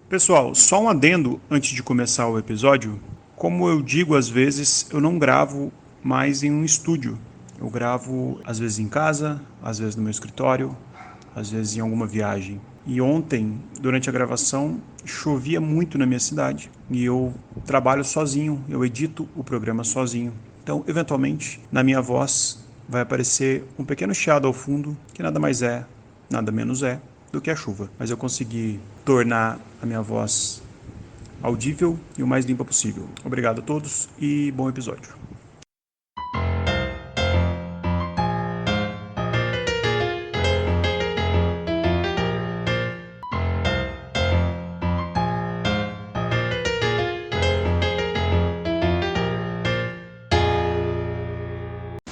Pessoal, só um adendo antes de começar o episódio. Como eu digo, às vezes eu não gravo mais em um estúdio. Eu gravo às vezes em casa, às vezes no meu escritório, às vezes em alguma viagem. E ontem, durante a gravação, chovia muito na minha cidade e eu trabalho sozinho, eu edito o programa sozinho. Então, eventualmente, na minha voz vai aparecer um pequeno chiado ao fundo, que nada mais é, nada menos é do que a chuva. Mas eu consegui tornar a minha voz audível e o mais limpa possível. Obrigado a todos e bom episódio.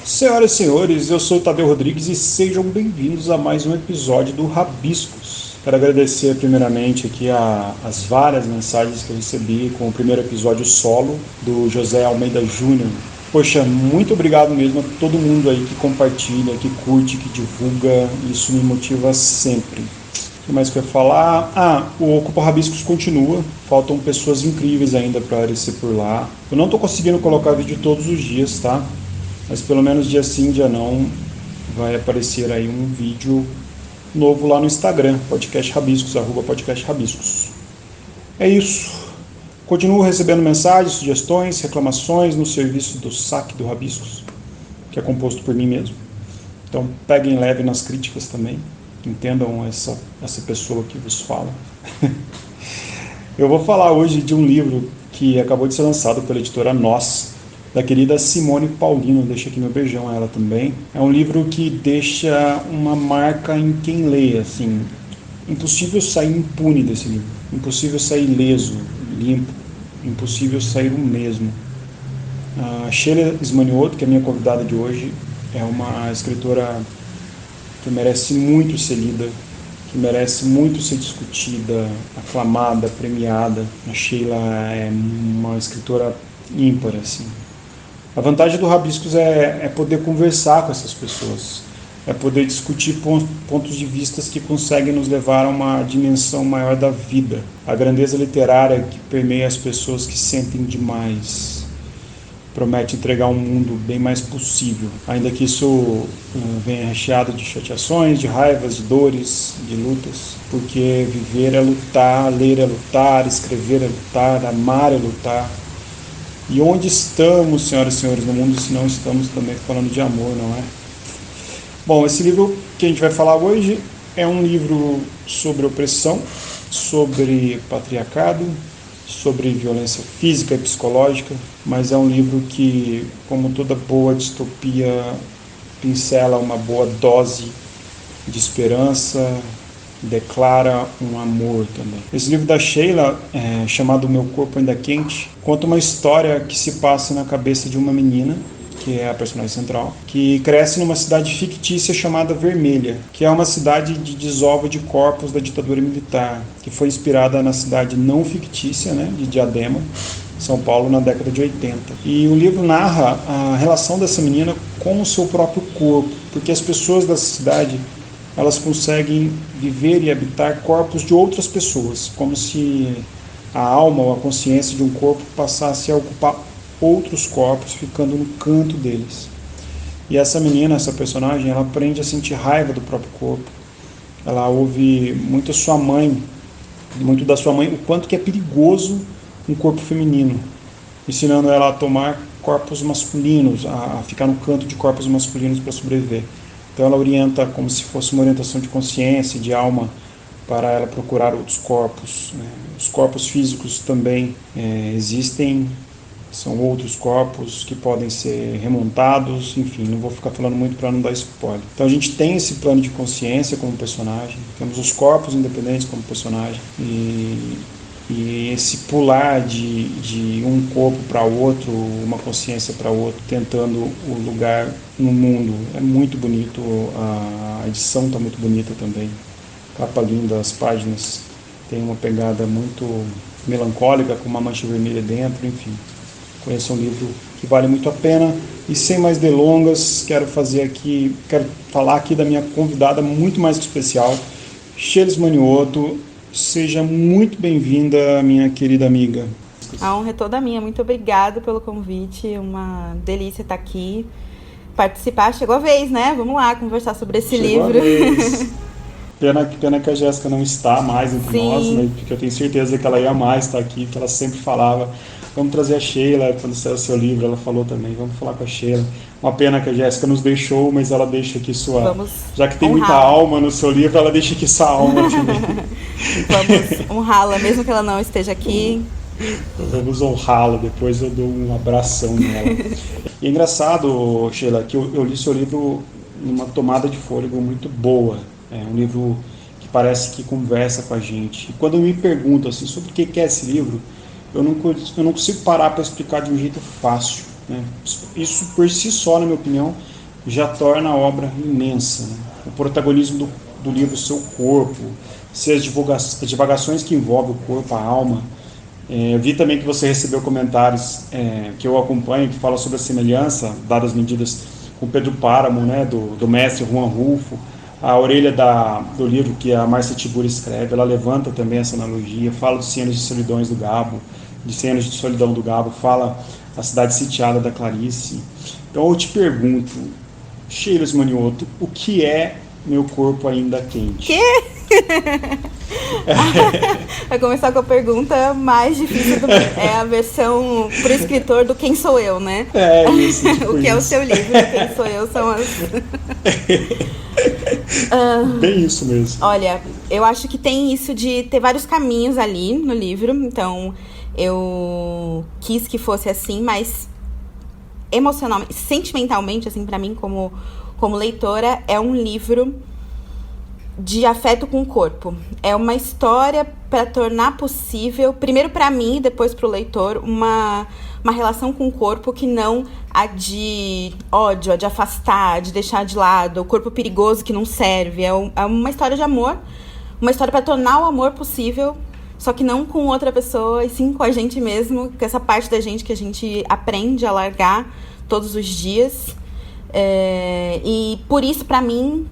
Senhoras e senhores, eu sou o Tadeu Rodrigues e sejam bem-vindos a mais um episódio do Rabiscos. Quero agradecer primeiramente aqui as várias mensagens que eu recebi com o primeiro episódio solo do José Almeida Júnior. Poxa, muito obrigado mesmo a todo mundo aí que compartilha, que curte, que divulga, isso me motiva sempre. O que mais que eu ia falar? O Ocupa Rabiscos continua, faltam pessoas incríveis ainda para aparecer por lá. Eu não estou conseguindo colocar vídeo todos os dias, tá? Mas pelo menos dia sim, dia não, vai aparecer aí um vídeo novo lá no Instagram, podcast Rabiscos, @podcast Rabiscos. É isso. Continuo recebendo mensagens, sugestões, reclamações no serviço do saque do Rabiscos, que é composto por mim mesmo. Então peguem leve nas críticas também, entendam essa pessoa que vos fala. Eu vou falar hoje de um livro que acabou de ser lançado pela editora Nós, da querida Simone Paulino. Deixa aqui meu beijão a ela também. É um livro que deixa uma marca em quem lê, assim. Impossível sair impune desse livro. Impossível sair ileso, limpo. Impossível sair o mesmo. A Sheila Ismanioto, que é a minha convidada de hoje, é uma escritora que merece muito ser lida, que merece muito ser discutida, aclamada, premiada. A Sheila é uma escritora ímpar, assim. A vantagem do Rabiscos é poder conversar com essas pessoas, é poder discutir pontos de vista que conseguem nos levar a uma dimensão maior da vida. A grandeza literária que permeia as pessoas que sentem demais promete entregar um mundo bem mais possível, ainda que isso venha recheado de chateações, de raivas, de dores, de lutas, porque viver é lutar, ler é lutar, escrever é lutar, amar é lutar. E onde estamos, senhoras e senhores, no mundo, se não estamos também falando de amor, não é? Bom, esse livro que a gente vai falar hoje é um livro sobre opressão, sobre patriarcado, sobre violência física e psicológica, mas é um livro que, como toda boa distopia, pincela uma boa dose de esperança, declara um amor também. Esse livro da Sheila, chamado Meu Corpo Ainda Quente, conta uma história que se passa na cabeça de uma menina, que é a personagem central, que cresce numa cidade fictícia chamada Vermelha, que é uma cidade de desova de corpos da ditadura militar, que foi inspirada na cidade não fictícia, né, de Diadema, São Paulo, na década de 80. E o livro narra a relação dessa menina com o seu próprio corpo, porque as pessoas dessa cidade elas conseguem viver e habitar corpos de outras pessoas, como se a alma ou a consciência de um corpo passasse a ocupar outros corpos, ficando no canto deles. E essa menina, essa personagem, ela aprende a sentir raiva do próprio corpo. Ela ouve muito da sua mãe, o quanto que é perigoso um corpo feminino, ensinando ela a tomar corpos masculinos, a ficar no canto de corpos masculinos para sobreviver. Então ela orienta como se fosse uma orientação de consciência, de alma, para ela procurar outros corpos. Os corpos físicos também existem, são outros corpos que podem ser remontados, enfim, não vou ficar falando muito para não dar spoiler. Então a gente tem esse plano de consciência como personagem, temos os corpos independentes como personagem, e esse pular de um corpo para outro, uma consciência para outro, tentando o lugar no mundo. É muito bonito, a edição está muito bonita também. Capa linda, as páginas têm uma pegada muito melancólica, com uma mancha vermelha dentro, enfim. Conheça um livro que vale muito a pena. E sem mais delongas, quero falar aqui da minha convidada muito mais especial, Sheila Ismanioto, Seja muito bem-vinda, minha querida amiga. A honra é toda minha. Muito obrigada pelo convite. Uma delícia estar aqui, participar. Chegou a vez, né? Vamos lá conversar sobre esse Chegou livro. a vez. Pena que a Jéssica não está mais entre nós, né? Porque eu tenho certeza que ela ia mais estar aqui, que ela sempre falava, vamos trazer a Sheila, quando saiu o seu livro, ela falou também, vamos falar com a Sheila. Uma pena que a Jéssica nos deixou, mas ela deixa aqui sua... Vamos já que tem honrá-la. muita alma no seu livro, ela deixa aqui sua alma também. Vamos honrá-la, mesmo que ela não esteja aqui. Vamos honrá-la, depois eu dou um abração nela. E é engraçado, Sheila, que eu li seu livro numa tomada de fôlego muito boa. É um livro que parece que conversa com a gente. E quando me perguntam assim, sobre o que é esse livro, eu não consigo parar para explicar de um jeito fácil, né? Isso por si só, na minha opinião, já torna a obra imensa, né? O protagonismo do livro, o seu corpo, as divagações que envolvem o corpo, a alma. Eu vi também que você recebeu comentários que eu acompanho, que falam sobre a semelhança, dadas as medidas, com Pedro Páramo, né, do mestre Juan Rulfo. A orelha do livro que a Márcia Tiburi escreve, ela levanta também essa analogia, fala dos 100 anos de solidões do Gabo, de 100 anos de solidão do Gabo, fala a cidade sitiada da Clarice. Então eu te pergunto, Sheila Manioto, o que é Meu Corpo Ainda Quente? Quê? Vai começar com a pergunta mais difícil é a versão pro escritor do Quem Sou Eu, né? É isso. Tipo o que isso. é o seu livro, Quem Sou Eu são as... Bem isso mesmo. Olha, eu acho que tem isso de ter vários caminhos ali no livro, então eu quis que fosse assim, mas emocionalmente, sentimentalmente, assim, pra mim, como leitora, é um livro de afeto com o corpo. É uma história para tornar possível, primeiro para mim e depois para o leitor, uma relação com o corpo que não a de ódio, a de afastar, de deixar de lado, o corpo perigoso que não serve. É uma história de amor, uma história para tornar o amor possível, só que não com outra pessoa, e sim com a gente mesmo, com essa parte da gente que a gente aprende a largar todos os dias. E por isso, para mim,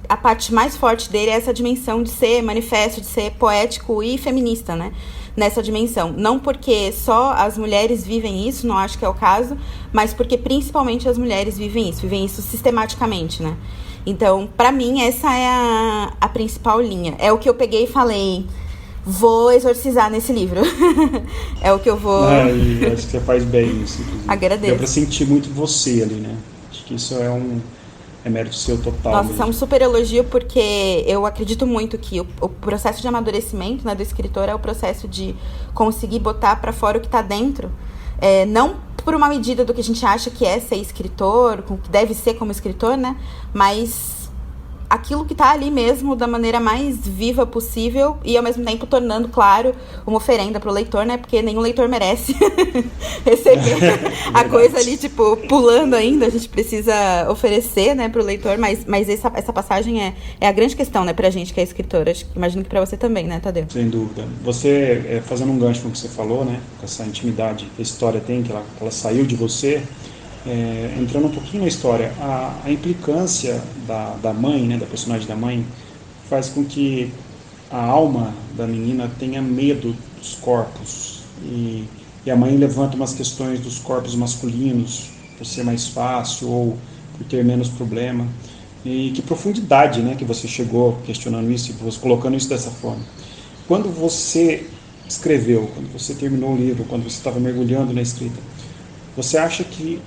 a parte mais forte dele é essa dimensão de ser manifesto, de ser poético e feminista, né? Nessa dimensão. Não porque só as mulheres vivem isso, não acho que é o caso, mas porque principalmente as mulheres vivem isso sistematicamente, né? Então, pra mim, essa é a principal linha. É o que eu peguei e falei, vou exorcizar nesse livro. É o que eu vou... E acho que você faz bem isso, inclusive. Agradeço. Deu pra sentir muito você ali, né? Acho que isso é mérito seu total. Nossa, mesmo. isso é um super elogio, porque eu acredito muito que o processo de amadurecimento, né, do escritor é o processo de conseguir botar pra fora o que tá dentro. Não por uma medida do que a gente acha que é ser escritor, o que deve ser como escritor, né? Mas aquilo que tá ali mesmo da maneira mais viva possível e ao mesmo tempo tornando, claro, uma oferenda pro leitor, né? Porque nenhum leitor merece receber a coisa ali, tipo, pulando ainda. A gente precisa oferecer, né, pro leitor, mas essa passagem é a grande questão, né, pra gente que é escritora. Imagino que pra você também, né, Tadeu? Sem dúvida. Você, fazendo um gancho com o que você falou, né? Com essa intimidade que a história tem, que ela saiu de você, entrando um pouquinho na história, a implicância da mãe, né, da personagem da mãe, faz com que a alma da menina tenha medo dos corpos. E a mãe levanta umas questões dos corpos masculinos, por ser mais fácil ou por ter menos problema. E que profundidade, né, que você chegou questionando isso e colocando isso dessa forma. Quando você escreveu, quando você terminou o livro, quando você estava mergulhando na escrita, você acha que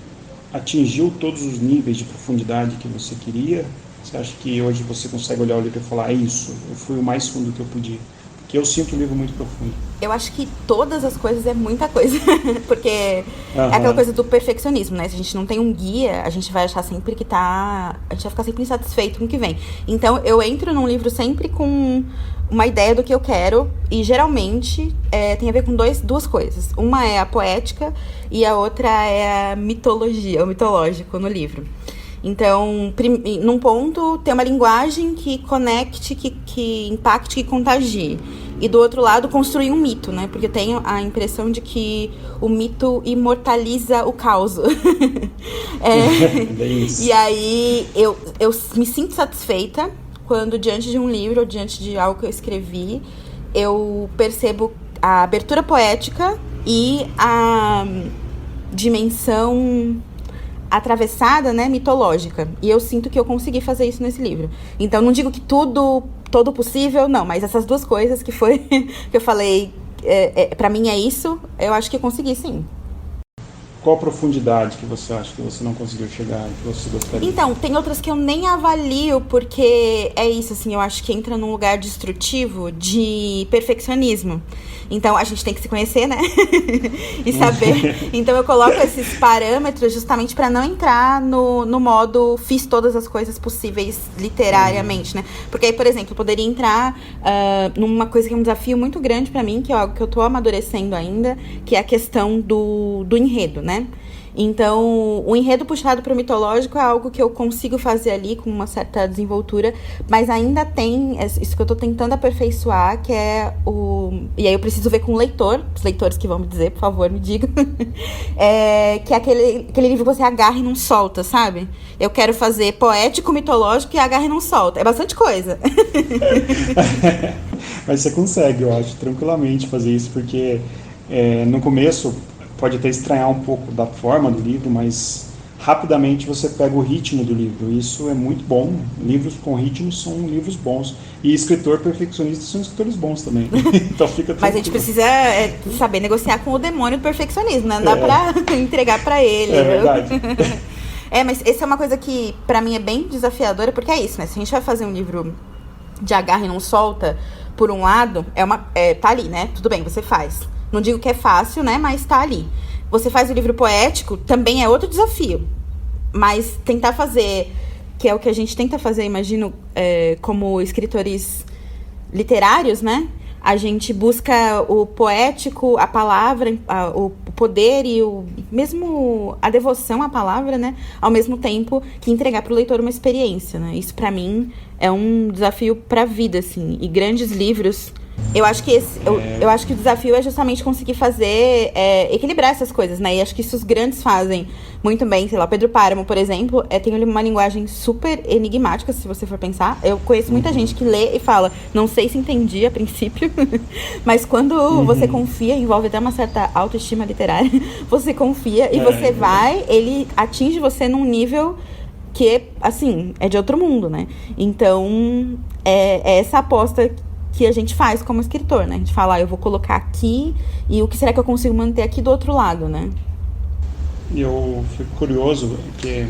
atingiu todos os níveis de profundidade que você queria? Você acha que hoje você consegue olhar o livro e falar, é isso, eu fui o mais fundo que eu podia? Porque eu sinto o livro muito profundo. Eu acho que todas as coisas é muita coisa, porque é aquela coisa do perfeccionismo, né? Se a gente não tem um guia, a gente vai achar sempre que a gente vai ficar sempre insatisfeito com o que vem. Então, eu entro num livro sempre com uma ideia do que eu quero, e geralmente tem a ver com duas coisas. Uma é a poética e a outra é a mitologia, o mitológico no livro. Então, num ponto, tem uma linguagem que conecte, que impacte, que contagie. E do outro lado, construir um mito, né? Porque eu tenho a impressão de que o mito imortaliza o caos. E aí, eu me sinto satisfeita quando, diante de um livro ou diante de algo que eu escrevi, eu percebo a abertura poética e a dimensão atravessada, né, mitológica. E eu sinto que eu consegui fazer isso nesse livro. Então, não digo que todo possível, não, mas essas duas coisas que foi que eu falei, pra mim é isso, eu acho que eu consegui, sim. Qual a profundidade que você acha que você não conseguiu chegar, que você gostaria? Então, tem outras que eu nem avalio, porque é isso, assim, eu acho que entra num lugar destrutivo de perfeccionismo. Então, a gente tem que se conhecer, né? E saber. Então, eu coloco esses parâmetros justamente para não entrar no modo fiz todas as coisas possíveis literariamente, né? Porque aí, por exemplo, eu poderia entrar numa coisa que é um desafio muito grande para mim, que é algo que eu tô amadurecendo ainda, que é a questão do enredo, né? Então, o enredo puxado para o mitológico é algo que eu consigo fazer ali com uma certa desenvoltura, mas ainda tem isso que eu estou tentando aperfeiçoar, que é e aí eu preciso ver com o leitor, os leitores que vão me dizer, por favor, me digam, que é aquele livro que você agarra e não solta, sabe? Eu quero fazer poético, mitológico e agarra e não solta. É bastante coisa. Mas você consegue, eu acho, tranquilamente fazer isso, porque no começo pode até estranhar um pouco da forma do livro, mas rapidamente você pega o ritmo do livro. Isso é muito bom. Livros com ritmo são livros bons. E escritor perfeccionista são escritores bons também. Então fica tranquilo. Mas a gente precisa saber negociar com o demônio do perfeccionismo, né? Não dá pra entregar pra ele. É verdade. Mas essa é uma coisa que pra mim é bem desafiadora, porque é isso, né? Se a gente vai fazer um livro de agarra e não solta, por um lado, tá ali, né? Tudo bem, você faz. Não digo que é fácil, né? Mas tá ali. Você faz o livro poético, também é outro desafio. Mas tentar fazer, que é o que a gente tenta fazer, imagino, como escritores literários, né? A gente busca o poético, a palavra, o poder e mesmo a devoção à palavra, né? Ao mesmo tempo que entregar para o leitor uma experiência, né? Isso, para mim, é um desafio para a vida, assim. E grandes livros... Eu acho que eu acho que o desafio é justamente conseguir fazer, equilibrar essas coisas, né? E acho que isso os grandes fazem muito bem. Sei lá, Pedro Páramo, por exemplo, tem uma linguagem super enigmática, se você for pensar. Eu conheço muita gente que lê e fala, não sei se entendi a princípio, mas quando você confia, envolve até uma certa autoestima literária, você confia e você vai, ele atinge você num nível que, assim, é de outro mundo, né? Então, é essa aposta que a gente faz como escritor, né? A gente fala, eu vou colocar aqui e o que será que eu consigo manter aqui do outro lado, né? Eu fico curioso porque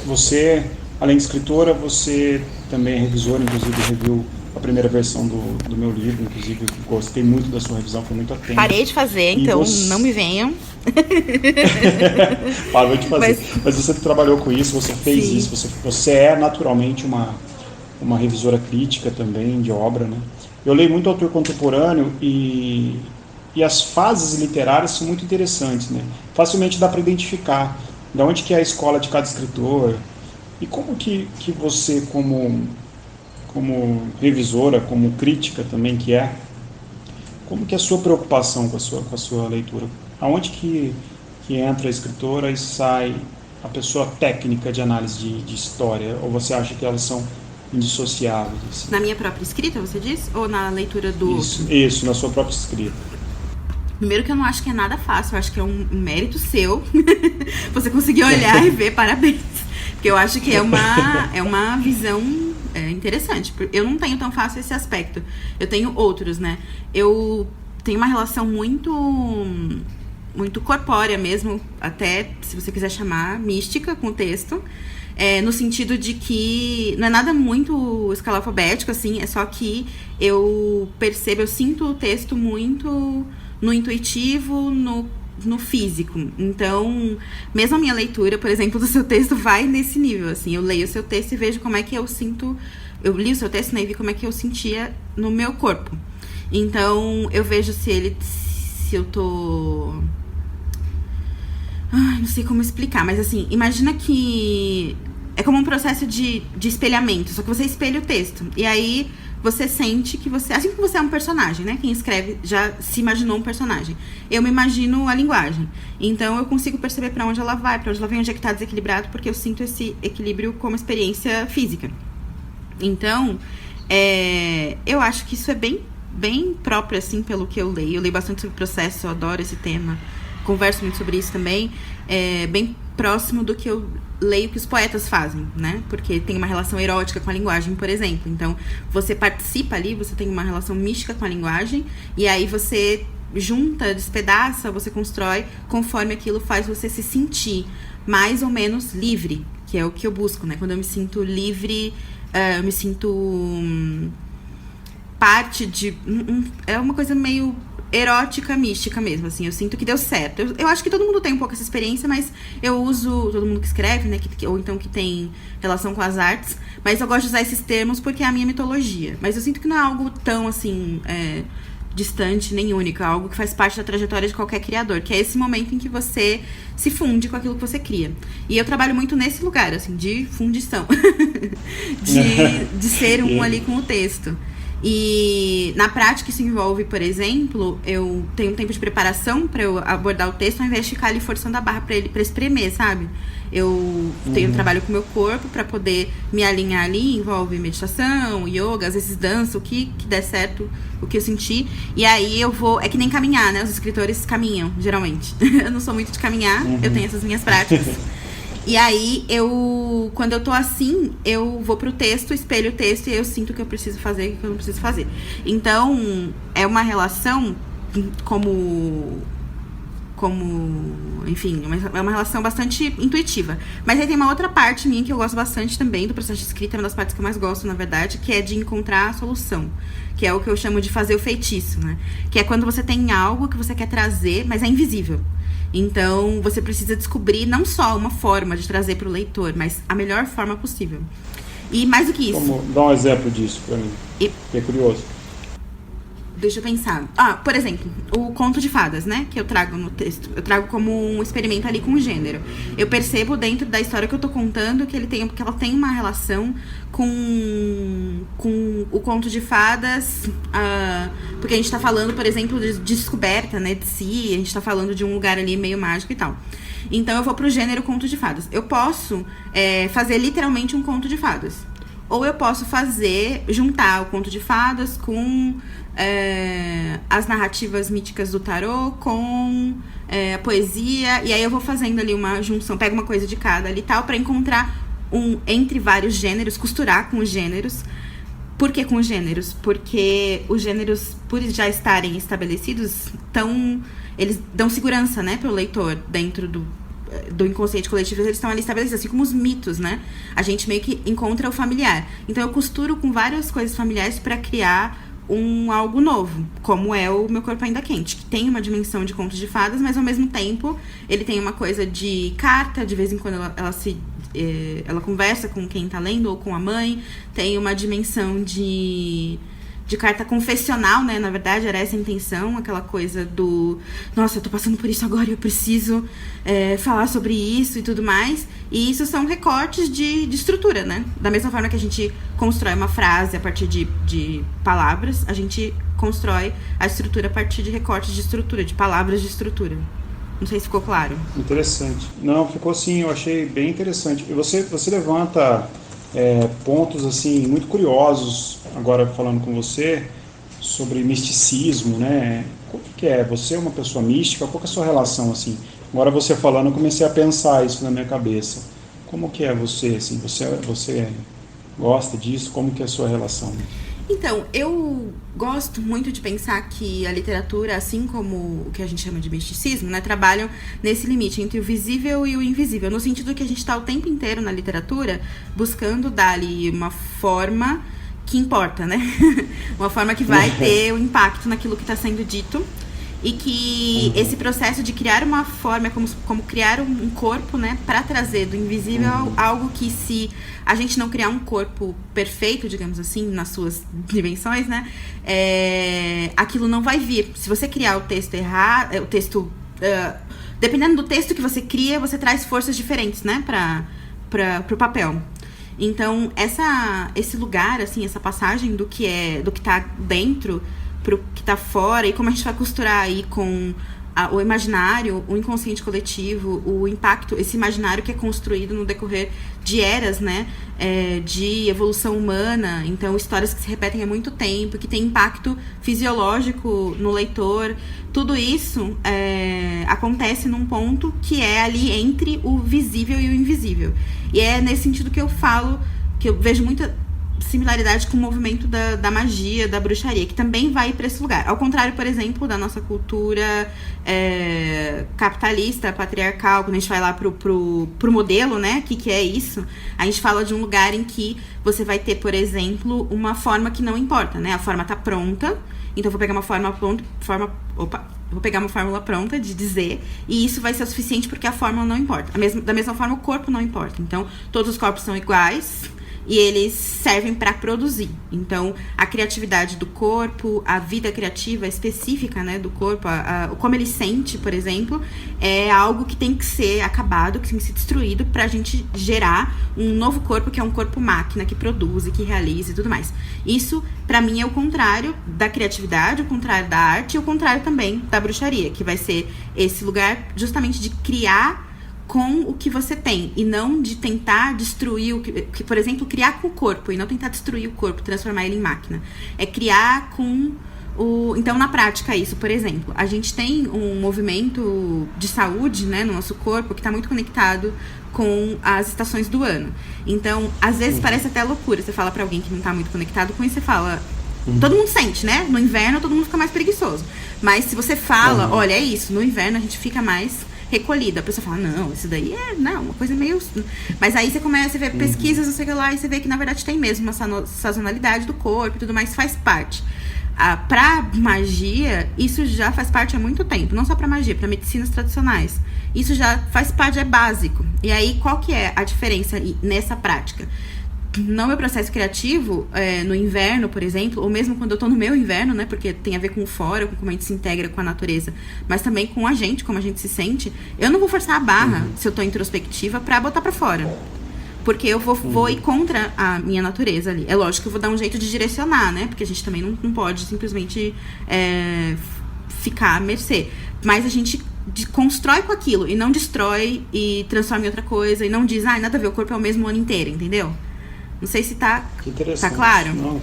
você, além de escritora, você também é revisora, inclusive reviu a primeira versão do meu livro, inclusive gostei muito da sua revisão, foi muito atenta. Parei de fazer, então não me venham. Parou de fazer. Mas você trabalhou com isso, você fez Sim. isso, você é naturalmente uma revisora crítica também de obra, né? Eu leio muito autor contemporâneo e as fases literárias são muito interessantes, né? Facilmente dá para identificar de onde que é a escola de cada escritor e como que você como revisora, como crítica também como que é a sua preocupação com a sua leitura? Aonde que entra a escritora e sai a pessoa técnica de análise de história? Ou você acha que elas são indissociáveis? Assim? Na minha própria escrita, você diz? Ou na leitura do Isso, na sua própria escrita. Primeiro que eu não acho que é nada fácil, eu acho que é um mérito seu. Você conseguir olhar e ver, parabéns. Porque eu acho que é uma visão interessante. Eu não tenho tão fácil esse aspecto. Eu tenho outros, né? Eu tenho uma relação muito corpórea mesmo, até, se você quiser chamar, mística com o texto. No sentido de que não é nada muito escalafobético, assim, é só que eu sinto o texto muito no intuitivo, no físico. Então, mesmo a minha leitura, por exemplo, do seu texto vai nesse nível, assim. Eu leio o seu texto e vejo como é que eu sinto... Eu li o seu texto, né, e vi como é que eu sentia no meu corpo. Então, eu vejo se eu tô... Ai, não sei como explicar, mas assim, imagina que é como um processo de espelhamento, só que você espelha o texto. E aí você sente que você... Assim que você é um personagem, né? Quem escreve já se imaginou um personagem. Eu me imagino a linguagem. Então eu consigo perceber pra onde ela vai, pra onde ela vem, onde é que tá desequilibrado, porque eu sinto esse equilíbrio como experiência física. Então, eu acho que isso é bem, bem própria, assim, pelo que eu leio. Eu leio bastante sobre processo, eu adoro esse tema. Converso muito sobre isso também. É bem próximo do que eu leio que os poetas fazem, né? Porque tem uma relação erótica com a linguagem, por exemplo. Então, você participa ali, você tem uma relação mística com a linguagem, e aí você junta, despedaça, você constrói conforme aquilo faz você se sentir mais ou menos livre, que é o que eu busco, né? Quando eu me sinto livre, eu me sinto parte de... é uma coisa meio erótica, mística mesmo, assim. Eu sinto que deu certo. Eu acho que todo mundo tem um pouco essa experiência, mas eu uso... todo mundo que escreve, né? Ou então que tem relação com as artes. Mas eu gosto de usar esses termos porque é a minha mitologia. Mas eu sinto que não é algo tão, assim... distante nem único, é algo que faz parte da trajetória de qualquer criador, que é esse momento em que você se funde com aquilo que você cria. E eu trabalho muito nesse lugar, assim, de fundição. de ser um ali com o texto. E na prática isso envolve, por exemplo, eu tenho um tempo de preparação para eu abordar o texto, ao invés de ficar ali forçando a barra para espremer, sabe? Eu tenho um trabalho com o meu corpo para poder me alinhar ali, envolve meditação, yoga, às vezes dança, o que der certo, o que eu senti. E aí eu vou, é que nem caminhar, né? Os escritores caminham, geralmente. Eu não sou muito de caminhar, eu tenho essas minhas práticas. E aí, quando eu tô assim, eu vou pro texto, espelho o texto e eu sinto o que eu preciso fazer e o que eu não preciso fazer. Então, é uma relação enfim, é uma relação bastante intuitiva. Mas aí tem uma outra parte minha que eu gosto bastante também do processo de escrita, é uma das partes que eu mais gosto, na verdade, que é de encontrar a solução. Que é o que eu chamo de fazer o feitiço, né? Que é quando você tem algo que você quer trazer, mas é invisível. Então, você precisa descobrir não só uma forma de trazer para o leitor, mas a melhor forma possível. E mais do que isso... Dá um exemplo disso para mim, fiquei curioso. Deixa eu pensar. Por exemplo, o conto de fadas, né? Que eu trago no texto. Eu trago como um experimento ali com o gênero. Eu percebo dentro da história que eu tô contando que ela tem uma relação com o conto de fadas. Porque a gente tá falando, por exemplo, de descoberta, né? De si. A gente tá falando de um lugar ali meio mágico e tal. Então eu vou pro gênero conto de fadas. Eu posso fazer literalmente um conto de fadas. Ou eu posso juntar o conto de fadas com as narrativas míticas do tarô, com a poesia. E aí eu vou fazendo ali uma junção, pego uma coisa de cada ali e tal, pra encontrar entre vários gêneros, costurar com os gêneros. Por que com os gêneros? Porque os gêneros, por já estarem estabelecidos, eles dão segurança, né, pro leitor dentro do inconsciente coletivo, eles estão ali estabelecidos, assim como os mitos, né? A gente meio que encontra o familiar. Então eu costuro com várias coisas familiares para criar algo novo, como é o Meu Corpo Ainda Quente, que tem uma dimensão de contos de fadas, mas ao mesmo tempo ele tem uma coisa de carta, de vez em quando ela conversa com quem tá lendo ou com a mãe, tem uma dimensão de carta confessional, né? Na verdade, era essa a intenção, aquela coisa do... Nossa, eu tô passando por isso agora e eu preciso falar sobre isso e tudo mais. E isso são recortes de estrutura, né? Da mesma forma que a gente constrói uma frase a partir de palavras, a gente constrói a estrutura a partir de recortes de estrutura, de palavras de estrutura. Não sei se ficou claro. Interessante. Não, ficou sim, eu achei bem interessante. E você levanta... pontos assim muito curiosos agora falando com você sobre misticismo, né? Como que é? Você é uma pessoa mística? Qual que é a sua relação assim? Agora você falando, eu comecei a pensar isso na minha cabeça. Como que é você assim? Você gosta disso? Como que é a sua relação? Então, eu gosto muito de pensar que a literatura, assim como o que a gente chama de misticismo, né, trabalham nesse limite entre o visível e o invisível, no sentido que a gente está o tempo inteiro na literatura buscando dar-lhe uma forma que importa, né? Uma forma que vai ter um impacto naquilo que está sendo dito. E que esse processo de criar uma forma é como criar um corpo, né, para trazer do invisível algo que, se a gente não criar um corpo perfeito, digamos assim, nas suas dimensões, né, aquilo não vai vir. Se você criar o texto errado, dependendo do texto que você cria, você traz forças diferentes, né, para o papel. Então, esse lugar, assim, essa passagem do que tá dentro pro que tá fora, e como a gente vai costurar aí com o imaginário, o inconsciente coletivo, o impacto, esse imaginário que é construído no decorrer de eras, né, de evolução humana, então histórias que se repetem há muito tempo, que tem impacto fisiológico no leitor, tudo isso acontece num ponto que é ali entre o visível e o invisível. E é nesse sentido que eu falo, que eu vejo muita similaridade com o movimento da magia, da bruxaria, que também vai para esse lugar. Ao contrário, por exemplo, da nossa cultura capitalista, patriarcal, quando a gente vai lá pro modelo, né? O que é isso? A gente fala de um lugar em que você vai ter, por exemplo, uma forma que não importa, né? A forma tá pronta, então eu vou pegar uma vou pegar uma fórmula pronta de dizer, e isso vai ser o suficiente porque a fórmula não importa. Da mesma forma, o corpo não importa. Então, todos os corpos são iguais, e eles servem para produzir. Então, a criatividade do corpo, a vida criativa específica, né, do corpo, como ele sente, por exemplo, é algo que tem que ser acabado, que tem que ser destruído para a gente gerar um novo corpo, que é um corpo máquina, que produz e que realiza e tudo mais. Isso, para mim, é o contrário da criatividade, o contrário da arte e o contrário também da bruxaria, que vai ser esse lugar justamente de criar com o que você tem, e não de tentar destruir o que, por exemplo, criar com o corpo, e não tentar destruir o corpo, transformar ele em máquina. É criar com o... Então, na prática, isso, por exemplo, a gente tem um movimento de saúde, né, no nosso corpo, que está muito conectado com as estações do ano. Então, às vezes parece até loucura, você fala pra alguém que não tá muito conectado com isso, você fala... Todo mundo sente, né? No inverno, todo mundo fica mais preguiçoso. Mas se você fala, olha, é isso, no inverno a gente fica mais recolhido. A pessoa fala, não, isso daí uma coisa meio... Mas aí você começa a ver pesquisas, não sei o que lá, e você vê que, na verdade, tem mesmo uma sazonalidade do corpo e tudo mais, faz parte. Pra magia, isso já faz parte há muito tempo. Não só pra magia, pra medicinas tradicionais. Isso já faz parte, é básico. E aí, qual que é a diferença nessa prática? No meu processo criativo, no inverno, por exemplo, ou mesmo quando eu tô no meu inverno, né, porque tem a ver com o fora, com como a gente se integra com a natureza, mas também com a gente, como a gente se sente, eu não vou forçar a barra, se eu tô introspectiva, pra botar pra fora. Porque eu vou ir contra a minha natureza ali. É lógico que eu vou dar um jeito de direcionar, né, porque a gente também não pode simplesmente ficar à mercê. Mas a gente constrói com aquilo, e não destrói e transforma em outra coisa, e não diz, nada a ver, o corpo é o mesmo o ano inteiro, entendeu? Não sei se tá claro. Não,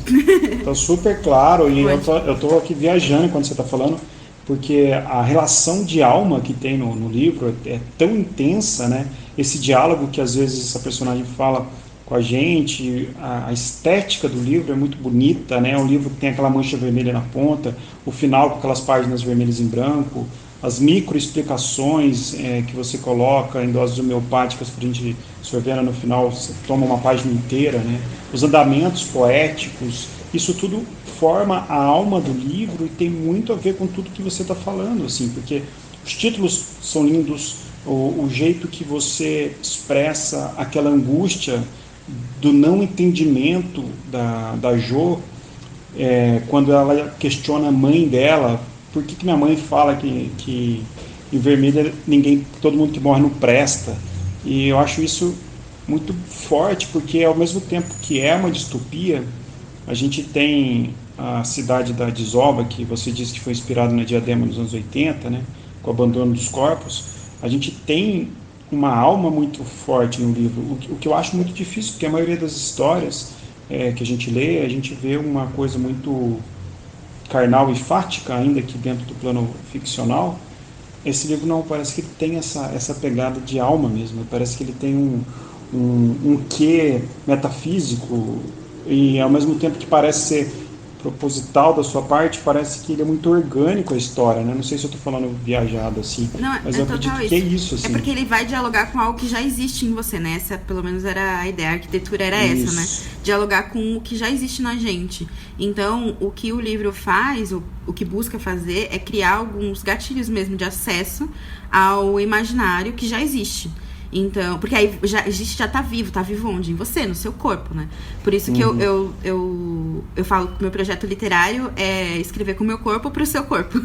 tá super claro. E eu tô aqui viajando quando você tá falando, porque a relação de alma que tem no livro é tão intensa, né? Esse diálogo que às vezes essa personagem fala com a gente, a estética do livro é muito bonita, né? Um livro que tem aquela mancha vermelha na ponta, o final com aquelas páginas vermelhas em branco, as microexplicações que você coloca em doses homeopáticas para a gente sorver no final, você toma uma página inteira, né? Os andamentos poéticos, isso tudo forma a alma do livro e tem muito a ver com tudo que você está falando, assim, porque os títulos são lindos, o jeito que você expressa aquela angústia do não entendimento da Jo, quando ela questiona a mãe dela. Por que minha mãe fala que em Vermília todo mundo que morre não presta? E eu acho isso muito forte, porque ao mesmo tempo que é uma distopia, a gente tem a cidade da Desova, que você disse que foi inspirada na Diadema nos anos 80, né, com o abandono dos corpos. A gente tem uma alma muito forte no livro, o que eu acho muito difícil, porque a maioria das histórias que a gente lê, a gente vê uma coisa muito carnal e fática, ainda que dentro do plano ficcional. Esse livro não, parece que ele tem essa pegada de alma mesmo, parece que ele tem um quê metafísico, e ao mesmo tempo que parece ser proposital da sua parte, parece que ele é muito orgânico a história, né? Não sei se eu estou falando viajado assim, não, mas eu acredito que é isso, assim. É porque ele vai dialogar com algo que já existe em você, né? Essa, pelo menos, era a ideia, a arquitetura era essa, né? Dialogar com o que já existe na gente. Então, o que o livro faz, o que busca fazer, é criar alguns gatilhos mesmo de acesso ao imaginário que já existe. Então, porque aí já tá vivo onde? Em você, no seu corpo, né? Por isso que eu falo que o meu projeto literário é escrever com o meu corpo pro seu corpo.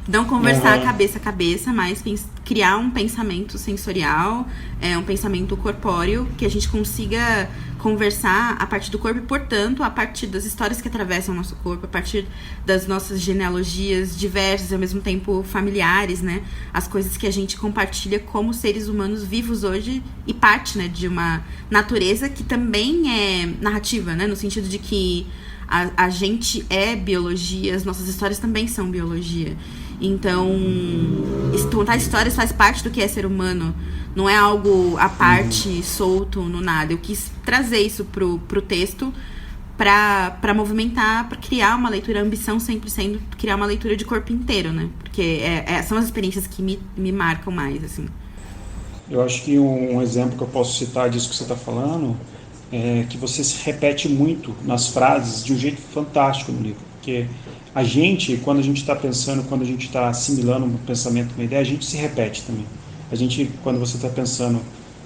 Não conversar cabeça a cabeça, mas criar um pensamento sensorial, um pensamento corpóreo, que a gente consiga conversar a partir do corpo e, portanto, a partir das histórias que atravessam o nosso corpo, a partir das nossas genealogias diversas e, ao mesmo tempo, familiares, né? As coisas que a gente compartilha como seres humanos vivos hoje e parte, né, de uma natureza que também é narrativa, né? No sentido de que a gente é biologia, as nossas histórias também são biologia. Então, contar histórias faz parte do que é ser humano. Não é algo à parte, solto, no nada. Eu quis trazer isso pro texto pra movimentar, pra criar uma leitura. A ambição sempre sendo criar uma leitura de corpo inteiro, né? Porque são as experiências que me marcam mais, assim. Eu acho que um exemplo que eu posso citar disso que você está falando é que você se repete muito nas frases de um jeito fantástico no livro. Porque a gente, quando a gente está pensando, quando a gente está assimilando um pensamento, uma ideia, a gente se repete também. A gente, quando você está pensando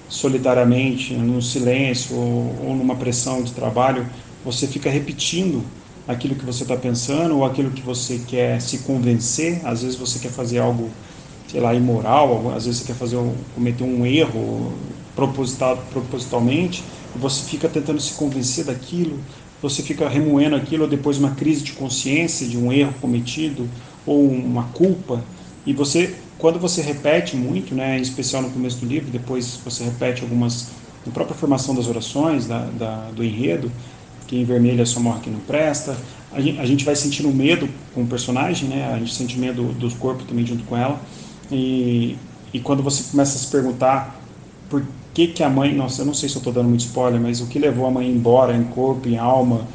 solitariamente, no silêncio ou numa pressão de trabalho, você fica repetindo aquilo que você está pensando ou aquilo que você quer se convencer. Às vezes você quer fazer algo, sei lá, imoral, às vezes você quer cometer um erro propositalmente, e você fica tentando se convencer daquilo, você fica remoendo aquilo, ou depois uma crise de consciência de um erro cometido, ou uma culpa, e quando você repete muito, né, em especial no começo do livro, depois você repete algumas, na própria formação das orações, do enredo, que em vermelho é só morre quem não presta, a gente vai sentindo medo com o personagem, né, a gente sente medo do corpo também junto com ela, e quando você começa a se perguntar por que a mãe, nossa, eu não sei se eu estou dando muito spoiler, mas o que levou a mãe embora em corpo, em alma,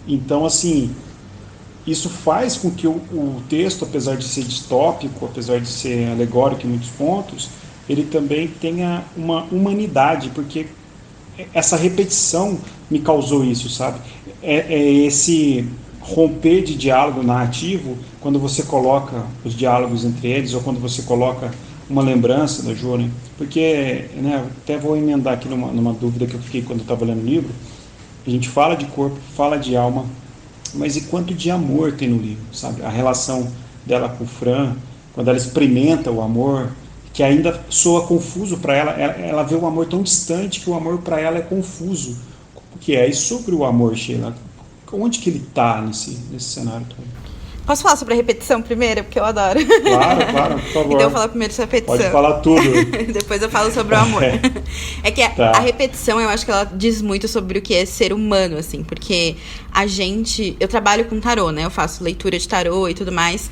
então assim, isso faz com que o texto, apesar de ser distópico, apesar de ser alegórico em muitos pontos, ele também tenha uma humanidade, porque essa repetição me causou isso, sabe? É esse romper de diálogo narrativo, quando você coloca os diálogos entre eles, ou quando você coloca uma lembrança da Jo, né? Porque, né, até vou emendar aqui numa dúvida que eu fiquei quando eu estava lendo o livro. A gente fala de corpo, fala de alma, mas e quanto de amor tem no livro, sabe? A relação dela com o Fran, quando ela experimenta o amor, que ainda soa confuso para ela vê o amor tão distante que o amor para ela é confuso. O que é? E sobre o amor, Sheila, onde que ele está nesse cenário todo? Posso falar sobre a repetição primeiro? Porque eu adoro. Claro, por favor. Então eu vou falar primeiro sobre a repetição. Pode falar tudo. Depois eu falo sobre o amor. É que a repetição, eu acho que ela diz muito sobre o que é ser humano, assim. Porque eu trabalho com tarô, né? Eu faço leitura de tarô e tudo mais.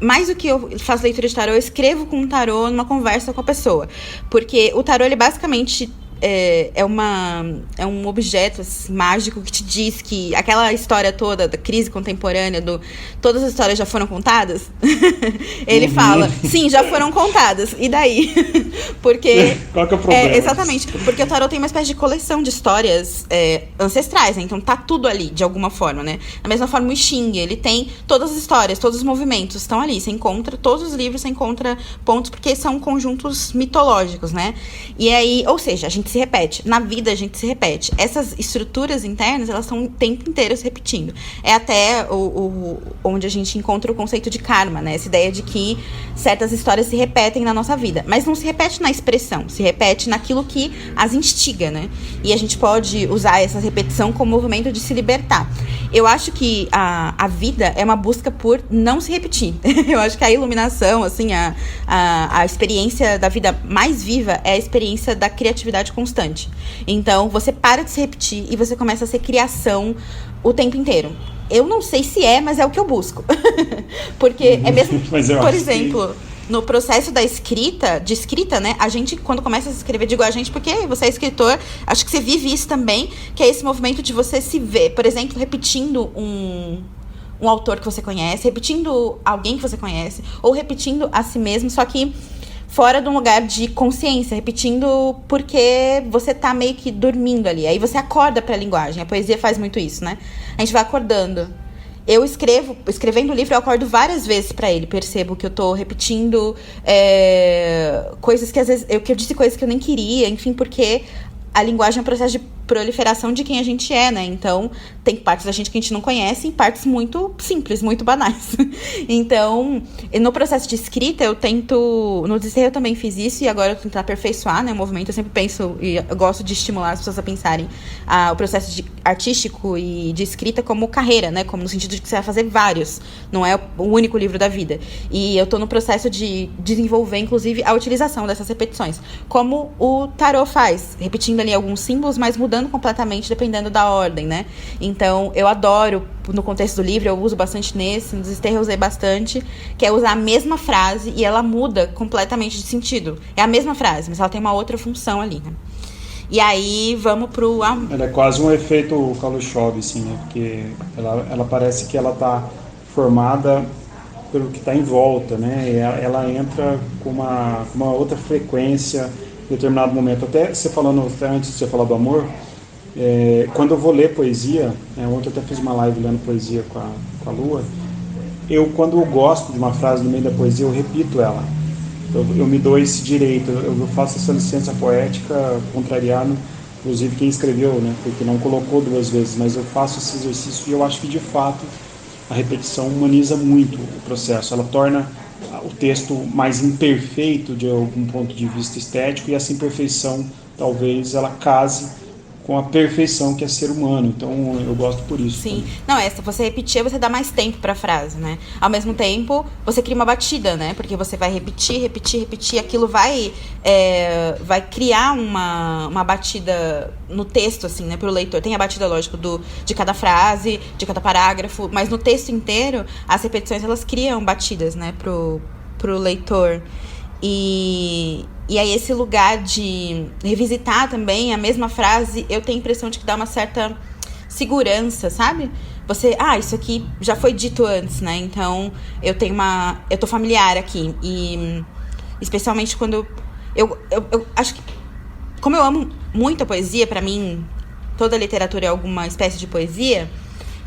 Mais do que eu faço leitura de tarô, eu escrevo com o tarô numa conversa com a pessoa. Porque o tarô, ele basicamente é um objeto assim, mágico que te diz que aquela história toda da crise contemporânea, todas as histórias já foram contadas. Ele fala, sim, já foram contadas. E daí? Porque qual que é o problema? Exatamente, porque o tarot tem uma espécie de coleção de histórias ancestrais, né? Então tá tudo ali, de alguma forma, né? Da mesma forma, o I Ching, ele tem todas as histórias, todos os movimentos estão ali. Você encontra, todos os livros você encontra pontos, porque são conjuntos mitológicos, né? E aí, ou seja, a gente se repete. Na vida, a gente se repete. Essas estruturas internas, elas estão o tempo inteiro se repetindo. É até onde a gente encontra o conceito de karma, né? Essa ideia de que certas histórias se repetem na nossa vida. Mas não se repete na expressão, se repete naquilo que as instiga, né? E a gente pode usar essa repetição como movimento de se libertar. Eu acho que a vida é uma busca por não se repetir. Eu acho que a iluminação, assim, a experiência da vida mais viva é a experiência da criatividade constante. Então, você para de se repetir e você começa a ser criação o tempo inteiro. Eu não sei se mas é o que eu busco. Porque é mesmo, por exemplo, no processo de escrita, né? A gente, quando começa a escrever, digo a gente porque você é escritor, acho que você vive isso também, que é esse movimento de você se ver, por exemplo, repetindo um autor que você conhece, repetindo alguém que você conhece, ou repetindo a si mesmo, só que fora de um lugar de consciência, repetindo porque você tá meio que dormindo ali. Aí você acorda pra linguagem. A poesia faz muito isso, né? A gente vai acordando. Eu escrevendo o livro, eu acordo várias vezes pra ele. Percebo que eu tô repetindo coisas que às vezes... que eu disse coisas que eu nem queria, enfim, porque a linguagem é um processo de proliferação de quem a gente é, né? Então, tem partes da gente que a gente não conhece e partes muito simples, muito banais. Então, no processo de escrita, eu tento... No Desterro eu também fiz isso e agora eu tento aperfeiçoar, né, o movimento. Eu sempre penso e eu gosto de estimular as pessoas a pensarem o processo artístico e de escrita como carreira, né? Como no sentido de que você vai fazer vários. Não é o único livro da vida. E eu tô no processo de desenvolver, inclusive, a utilização dessas repetições. Como o tarot faz, repetindo ali alguns símbolos, mas mudando completamente dependendo da ordem, né? Então, eu adoro, no contexto do livro, eu uso bastante nesse, no Desterro eu usei bastante, que é usar a mesma frase e ela muda completamente de sentido. É a mesma frase, mas ela tem uma outra função ali, né? E aí, vamos pro... Ela é quase um efeito Kalushov, assim, né? Porque ela parece que ela tá formada pelo que está em volta, né? E ela entra com uma outra frequência em determinado momento. Até você falando, até antes de você falar do amor, quando eu vou ler poesia, ontem eu até fiz uma live lendo poesia com a Lua, quando eu gosto de uma frase no meio da poesia, eu repito ela. Eu me dou esse direito, eu faço essa licença poética, contrariando, inclusive quem escreveu, né? Porque não colocou 2 vezes, mas eu faço esse exercício e eu acho que, de fato, a repetição humaniza muito o processo. Ela torna o texto mais imperfeito de algum ponto de vista estético e essa imperfeição, talvez, ela case com a perfeição que é ser humano. Então, eu gosto por isso. Sim. Não, você repetir, você dá mais tempo pra frase, né? Ao mesmo tempo, você cria uma batida, né? Porque você vai repetir, aquilo vai criar uma batida no texto, assim, né? Pro leitor. Tem a batida, lógico, de cada frase, de cada parágrafo, mas no texto inteiro, as repetições, elas criam batidas, né? Pro leitor. E aí esse lugar de revisitar também a mesma frase, eu tenho a impressão de que dá uma certa segurança, sabe? Você, isso aqui já foi dito antes, né? Então, eu tô familiar aqui. E especialmente quando eu acho que, como eu amo muito a poesia, pra mim, toda a literatura é alguma espécie de poesia,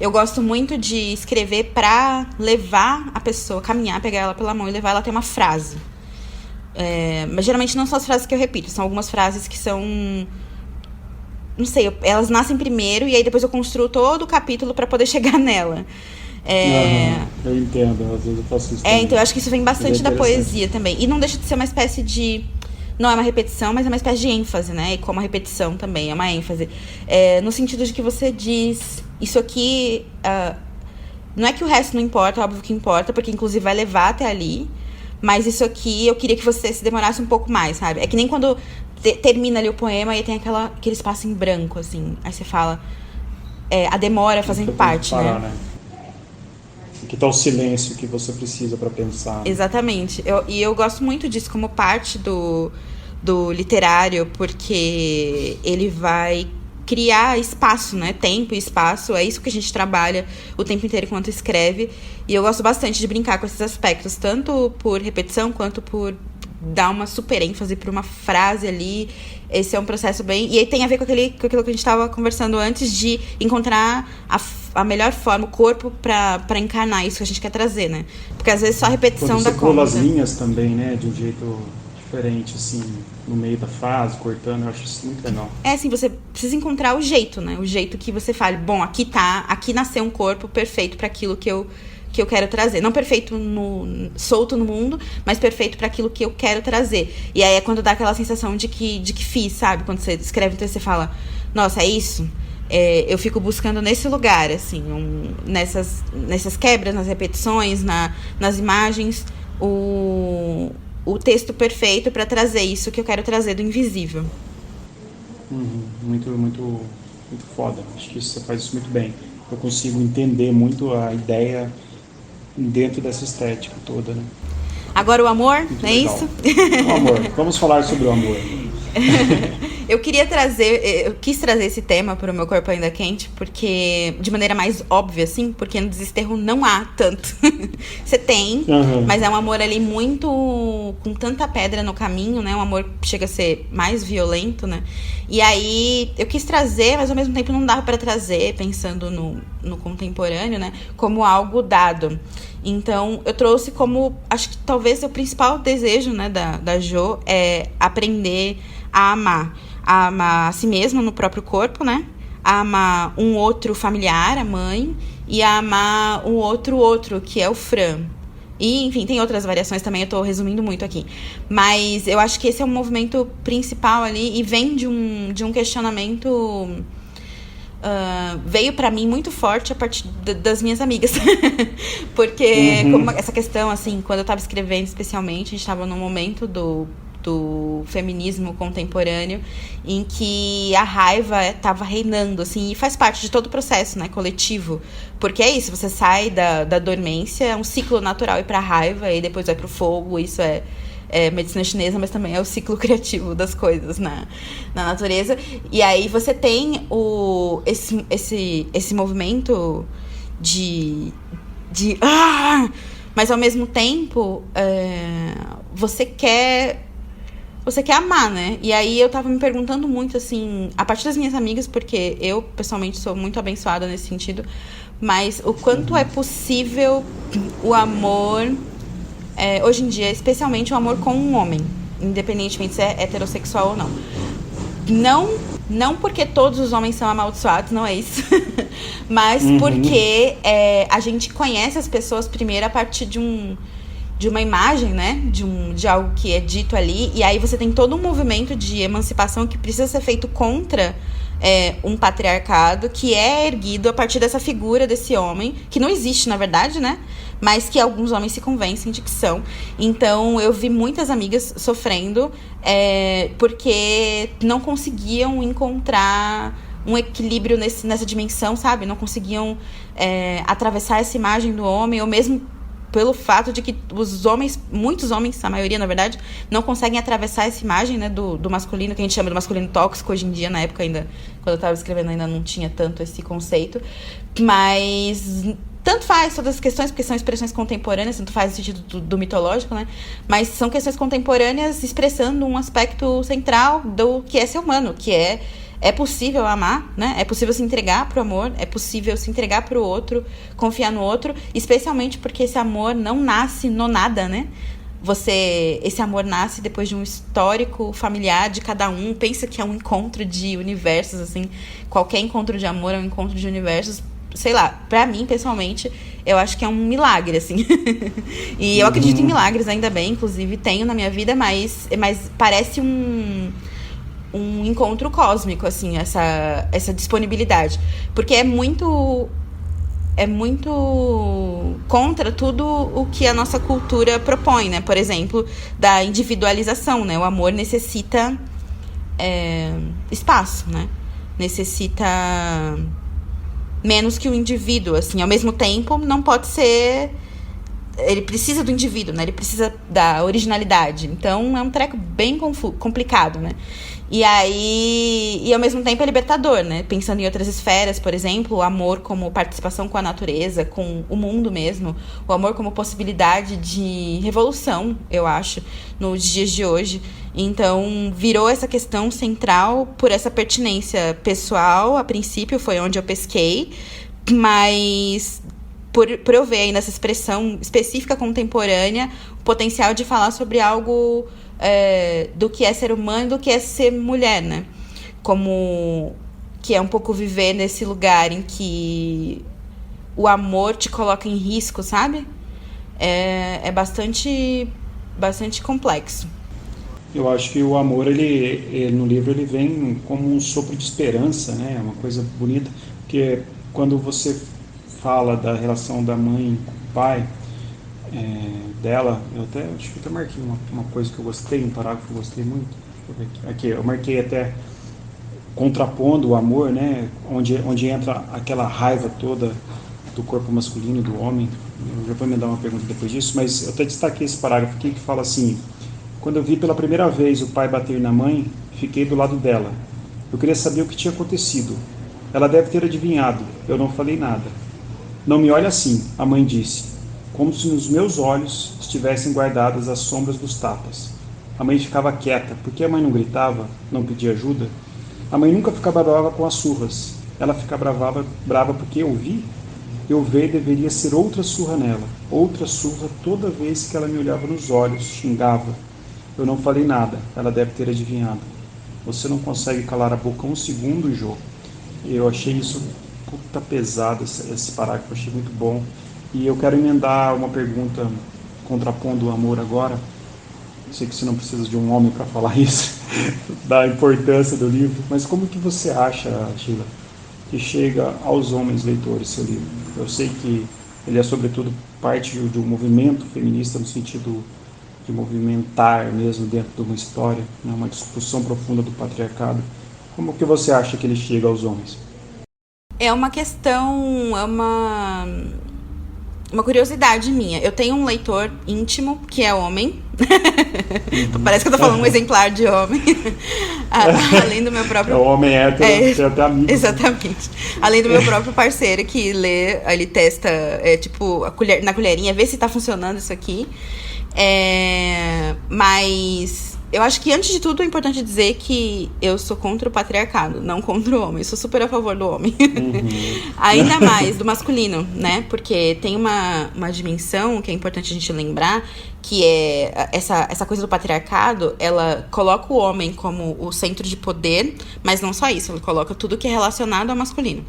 eu gosto muito de escrever pra levar a pessoa, caminhar, pegar ela pela mão e levar ela a ter uma frase. Mas geralmente não são as frases que eu repito, são algumas frases que são, não sei, elas nascem primeiro e aí depois eu construo todo o capítulo para poder chegar nela. Eu entendo, às vezes eu faço isso também. Então eu acho que isso vem bastante da poesia também. E não deixa de ser uma espécie de... Não é uma repetição, mas é uma espécie de ênfase, né? E como a repetição também é uma ênfase. No sentido de que você diz, isso aqui... não é que o resto não importa, óbvio que importa, porque inclusive vai levar até ali. Mas isso aqui, eu queria que você se demorasse um pouco mais, sabe? É que nem quando termina ali o poema e tem aquele espaço em branco, assim. Aí você fala, a demora fazendo parte, parar, né? Aqui tá o silêncio que você precisa para pensar. Exatamente. Eu gosto muito disso como parte do literário, porque ele vai criar espaço, né? Tempo e espaço. É isso que a gente trabalha o tempo inteiro enquanto escreve. E eu gosto bastante de brincar com esses aspectos, tanto por repetição quanto por dar uma super ênfase para uma frase ali. Esse é um processo bem... E aí tem a ver com aquilo que a gente estava conversando antes, de encontrar a melhor forma, o corpo, para encarnar isso que a gente quer trazer, né? Porque às vezes só a repetição dá conta. Você pula as linhas também, né? De um jeito diferente, assim, no meio da frase, cortando, eu acho isso muito legal. Assim, você precisa encontrar o jeito, né? O jeito que você fale, bom, aqui nasceu um corpo perfeito para aquilo que eu quero trazer. Não perfeito solto no mundo, mas perfeito para aquilo que eu quero trazer. E aí é quando dá aquela sensação de que fiz, sabe? Quando você escreve, então você fala, nossa, é isso? Eu fico buscando nesse lugar, assim, nessas quebras, nas repetições, nas imagens, o texto perfeito para trazer isso que eu quero trazer do invisível. Muito, muito, muito foda. Acho que você faz isso muito bem. Eu consigo entender muito a ideia dentro dessa estética toda, né? Agora o amor, muito é legal. isso? O amor. Vamos falar sobre o amor. Eu quis trazer esse tema para o Meu Corpo Ainda Quente, porque, de maneira mais óbvia, assim, porque no Desterro não há tanto. Você tem, mas é um amor ali muito, com tanta pedra no caminho, né? Um amor que chega a ser mais violento, né? E aí, eu quis trazer, mas ao mesmo tempo não dava para trazer, pensando no contemporâneo, né? Como algo dado. Então, eu trouxe como, acho que talvez o principal desejo, né, da Jo é aprender a amar. A amar a si mesmo no próprio corpo, né? A amar um outro familiar, a mãe, e a amar um outro, que é o Fran. E, enfim, tem outras variações também, eu tô resumindo muito aqui. Mas eu acho que esse é o movimento principal ali, e vem de um questionamento... veio pra mim muito forte a partir das minhas amigas. Porque como essa questão, assim, quando eu tava escrevendo especialmente, a gente tava num momento do feminismo contemporâneo em que a raiva estava reinando, assim, e faz parte de todo o processo, né, coletivo, porque é isso, você sai da dormência, é um ciclo natural ir pra raiva, e depois vai pro fogo, isso é medicina chinesa, mas também é o ciclo criativo das coisas na natureza, e aí você tem esse movimento mas ao mesmo tempo você quer amar, né? E aí eu tava me perguntando muito, assim, a partir das minhas amigas, porque eu, pessoalmente, sou muito abençoada nesse sentido, mas o quanto é possível o amor, hoje em dia, especialmente o amor com um homem, independentemente se é heterossexual ou não. Não porque todos os homens são amaldiçoados, não é isso. Mas porque a gente conhece as pessoas primeiro a partir de uma imagem, né? De algo que é dito ali. E aí você tem todo um movimento de emancipação que precisa ser feito contra um patriarcado que é erguido a partir dessa figura desse homem, que não existe, na verdade, né? Mas que alguns homens se convencem de que são. Então, eu vi muitas amigas sofrendo porque não conseguiam encontrar um equilíbrio nessa dimensão, sabe? Não conseguiam atravessar essa imagem do homem, ou mesmo pelo fato de que muitos homens, a maioria, na verdade, não conseguem atravessar essa imagem, né, do masculino, que a gente chama de masculino tóxico hoje em dia. Na época, ainda, quando eu estava escrevendo, ainda não tinha tanto esse conceito. Mas tanto faz todas as questões, porque são expressões contemporâneas, tanto faz no sentido do mitológico, né? Mas são questões contemporâneas expressando um aspecto central do que é ser humano, que é possível amar, né? É possível se entregar pro amor, é possível se entregar pro outro, confiar no outro, especialmente porque esse amor não nasce no nada, né? Esse amor nasce depois de um histórico familiar de cada um. Pensa que é um encontro de universos, assim. Qualquer encontro de amor é um encontro de universos. Sei lá, pra mim, pessoalmente, eu acho que é um milagre, assim. E eu acredito em milagres, ainda bem, inclusive tenho na minha vida, mas parece um encontro cósmico, assim, essa disponibilidade. Porque é muito contra tudo o que a nossa cultura propõe, né? Por exemplo, da individualização, né? O amor necessita espaço, né? Necessita menos que o indivíduo, assim. Ao mesmo tempo, não pode ser... Ele precisa do indivíduo, né? Ele precisa da originalidade. Então, é um treco bem complicado, né? E ao mesmo tempo é libertador, né? Pensando em outras esferas, por exemplo, o amor como participação com a natureza, com o mundo mesmo, o amor como possibilidade de revolução, eu acho, nos dias de hoje. Então, virou essa questão central por essa pertinência pessoal, a princípio foi onde eu pesquei, mas por eu ver aí nessa expressão específica contemporânea o potencial de falar sobre algo do que é ser humano e do que é ser mulher, né? Como que é um pouco viver nesse lugar em que o amor te coloca em risco, sabe? É bastante complexo. Eu acho que o amor, ele no livro, ele vem como um sopro de esperança, né? Uma coisa bonita, porque quando você fala da relação da mãe com o pai, dela, acho que eu até marquei uma coisa que eu gostei, um parágrafo que eu gostei muito. Deixa eu ver aqui. Eu marquei até contrapondo o amor, né? Onde entra aquela raiva toda do corpo masculino e do homem. Eu já vou me dar uma pergunta depois disso, mas eu até destaquei esse parágrafo aqui que fala assim: quando eu vi pela primeira vez o pai bater na mãe, fiquei do lado dela. Eu queria saber o que tinha acontecido. Ela deve ter adivinhado. Eu não falei nada. Não me olhe assim, a mãe disse, como se nos meus olhos estivessem guardadas as sombras dos tapas. A mãe ficava quieta. Por que a mãe não gritava, não pedia ajuda? A mãe nunca ficava brava com as surras. Ela ficava brava porque eu vi? Eu ver deveria ser outra surra nela. Outra surra toda vez que ela me olhava nos olhos, xingava. Eu não falei nada. Ela deve ter adivinhado. você não consegue calar a boca um segundo, Jô. Eu achei isso puta pesado, esse parágrafo, achei muito bom. E eu quero emendar uma pergunta contrapondo o amor agora. Eu sei que você não precisa de um homem para falar isso, da importância do livro, mas como que você acha, Sheila, que chega aos homens leitores seu livro? Eu sei que ele é sobretudo parte de um movimento feminista no sentido de movimentar mesmo dentro de uma história, né, uma discussão profunda do patriarcado. Como que você acha que ele chega aos homens? É uma questão, é uma curiosidade minha. Eu tenho um leitor íntimo que é homem. Parece que eu tô falando um exemplar de homem. Além do meu próprio... É o homem hétero, tem até amigos. Exatamente. Além do meu próprio parceiro que lê, ele testa, tipo, na colherinha, vê se tá funcionando isso aqui. Mas eu acho que, antes de tudo, é importante dizer que eu sou contra o patriarcado, não contra o homem. Eu sou super a favor do homem. Ainda mais do masculino, né? Porque tem uma dimensão que é importante a gente lembrar, que é essa coisa do patriarcado. Ela coloca o homem como o centro de poder, mas não só isso, ela coloca tudo que é relacionado ao masculino.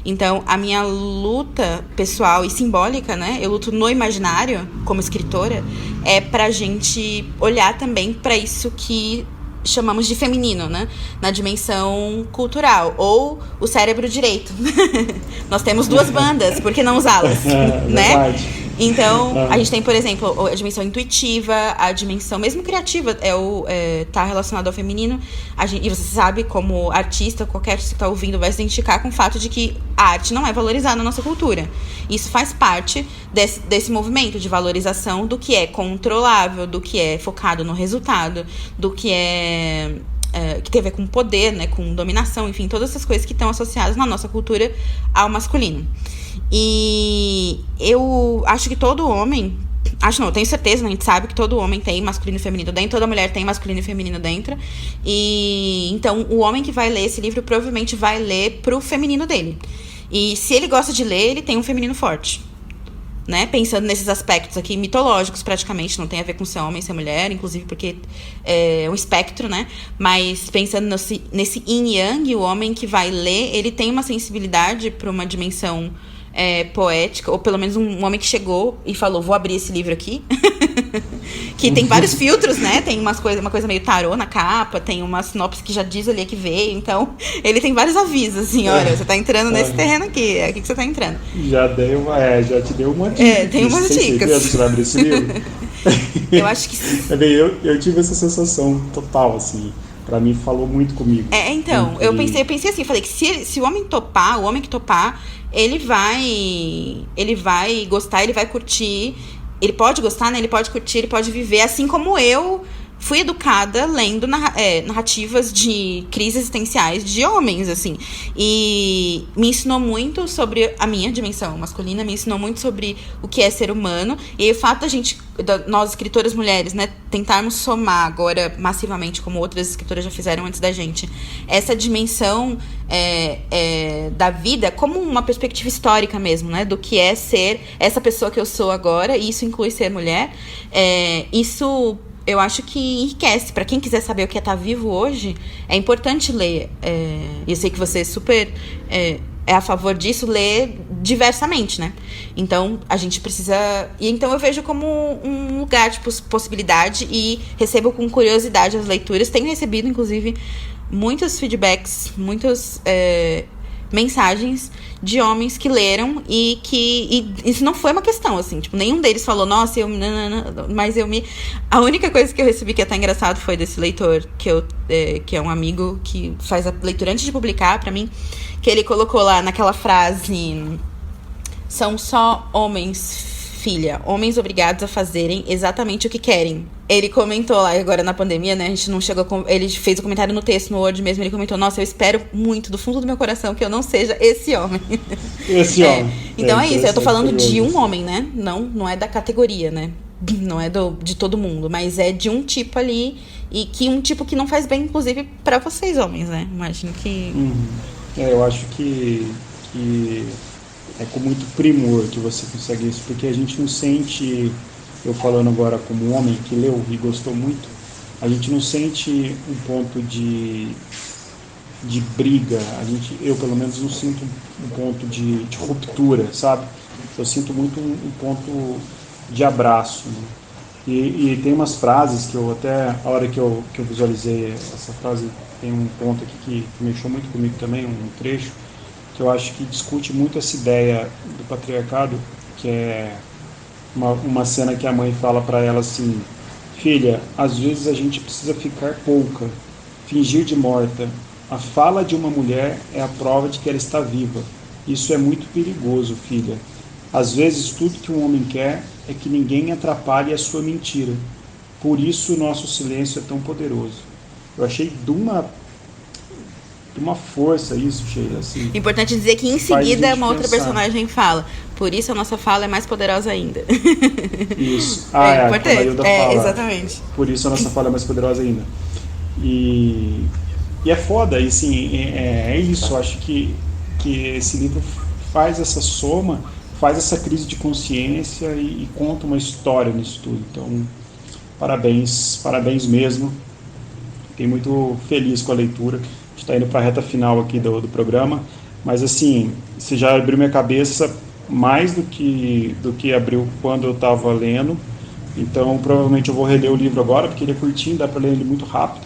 Então, a minha luta pessoal e simbólica, né? Eu luto no imaginário, como escritora, é pra gente olhar também pra isso que chamamos de feminino, né? Na dimensão cultural, ou o cérebro direito. Nós temos duas bandas, por que não usá-las? Né? Verdade. Então, a gente tem, por exemplo, a dimensão intuitiva, a dimensão mesmo criativa, tá relacionado ao feminino. E você sabe, como artista, qualquer artista que tá ouvindo vai se identificar com o fato de que a arte não é valorizada na nossa cultura. Isso faz parte desse movimento de valorização do que é controlável, do que é focado no resultado, do que que tem a ver com poder, né, com dominação, enfim, todas essas coisas que estão associadas na nossa cultura ao masculino. E eu acho que todo homem... eu tenho certeza, né? A gente sabe que todo homem tem masculino e feminino dentro, toda mulher tem masculino e feminino dentro. E então, o homem que vai ler esse livro provavelmente vai ler pro feminino dele. E se ele gosta de ler, ele tem um feminino forte, né? Pensando nesses aspectos aqui mitológicos, praticamente, não tem a ver com ser homem, ser mulher, inclusive porque é um espectro, né? Mas pensando nesse yin e yang, o homem que vai ler, ele tem uma sensibilidade para uma dimensão poética, ou pelo menos um homem que chegou e falou, vou abrir esse livro aqui. Que tem vários filtros, né? Tem uma coisa meio tarô na capa, tem uma sinopse que já diz ali que veio. Então, ele tem vários avisos, assim, olha, você tá entrando nesse terreno aqui, é aqui que você tá entrando. Já te deu uma dica. Tem umas dicas. Você vai abrir esse livro? Eu acho que... Eu tive essa sensação total, assim. Pra mim, falou muito comigo. Então, eu pensei assim, falei que se o homem topar, o homem que topar, ele vai gostar, ele vai curtir. Ele pode gostar, né? Ele pode curtir, ele pode viver, assim como eu fui educada lendo narrativas de crises existenciais de homens, assim. E me ensinou muito sobre a minha dimensão masculina, me ensinou muito sobre o que é ser humano. E o fato nós escritoras mulheres, né, tentarmos somar agora massivamente, como outras escritoras já fizeram antes da gente, essa dimensão da vida como uma perspectiva histórica mesmo, né, do que é ser essa pessoa que eu sou agora, e isso inclui ser mulher. Isso eu acho que enriquece. Para quem quiser saber o que é estar vivo hoje, é importante ler. Eu sei que você super é a favor disso, ler diversamente, né? Então, a gente precisa... E então eu vejo como um lugar de possibilidade e recebo com curiosidade as leituras. Tenho recebido, inclusive, muitos feedbacks, muitas mensagens de homens que leram e isso não foi uma questão, assim, tipo, nenhum deles falou, nossa, a única coisa que eu recebi que é até engraçado foi desse leitor que é um amigo que faz a leitura antes de publicar pra mim, que ele colocou lá naquela frase: são só homens, filha, homens obrigados a fazerem exatamente o que querem. Ele comentou lá, agora na pandemia, né, a gente não chegou ele fez o comentário no texto, no Word mesmo, ele comentou, nossa, eu espero muito, do fundo do meu coração, que eu não seja esse homem. Esse homem. Então é isso, eu tô falando de um homem, né, não é da categoria, né, não é de todo mundo, mas é de um tipo ali, e que um tipo que não faz bem, inclusive, pra vocês homens, né, imagino que... Eu acho que é com muito primor que você consegue isso, porque a gente não sente, eu falando agora como um homem que leu e gostou muito, a gente não sente um ponto de briga, eu pelo menos não sinto um ponto de ruptura, sabe? Eu sinto muito um ponto de abraço, né? E tem umas frases que eu até, a hora que eu visualizei essa frase, tem um ponto aqui que mexeu muito comigo também, um trecho, que eu acho que discute muito essa ideia do patriarcado, que é uma cena que a mãe fala para ela assim: filha, às vezes a gente precisa ficar pouca, fingir de morta. A fala de uma mulher é a prova de que ela está viva. Isso é muito perigoso, filha. Às vezes tudo que um homem quer é que ninguém atrapalhe a sua mentira. Por isso o nosso silêncio é tão poderoso. Eu achei de uma força isso, Sheila. Assim, Importante dizer que em faz a seguida gente uma outra pensar. personagem fala. Por isso a nossa fala é mais poderosa ainda. Isso. É Quando a importante. Hilda fala. Exatamente. Por isso a nossa fala é mais poderosa ainda. E é foda, e sim, é isso. Eu acho que esse livro faz essa soma, faz essa crise de consciência e conta uma história nisso tudo. Então, parabéns mesmo. Fiquei muito feliz com a leitura. A gente está indo para a reta final aqui do programa, mas assim, você já abriu minha cabeça mais do que abriu quando eu estava lendo. Então, provavelmente eu vou reler o livro agora, porque ele é curtinho, dá para ler ele muito rápido.